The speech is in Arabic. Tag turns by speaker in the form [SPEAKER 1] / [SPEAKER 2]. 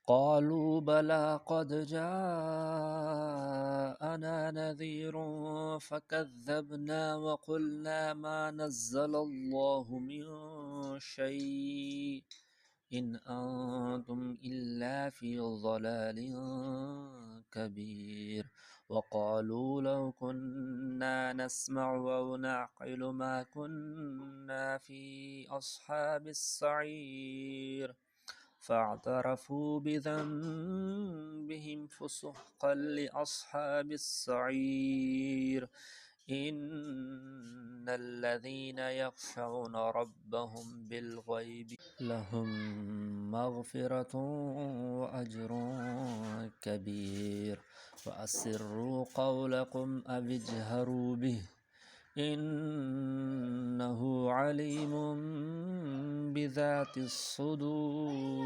[SPEAKER 1] قالوا بلى قد جاءنا نذير فكذبنا وقلنا ما نزل الله من شيء إن أنتم إلا في ضلال كبير. وقالوا لو كنا نسمع أو نعقل ما كنا في أصحاب السعير فاعترفوا بذنبهم فسحقا لأصحاب السعير. إن الذين يخشون ربهم بالغيب لهم مغفرة وأجر كبير. وأسروا قولكم أو اجهروا به إنه عليم بذات الصدور.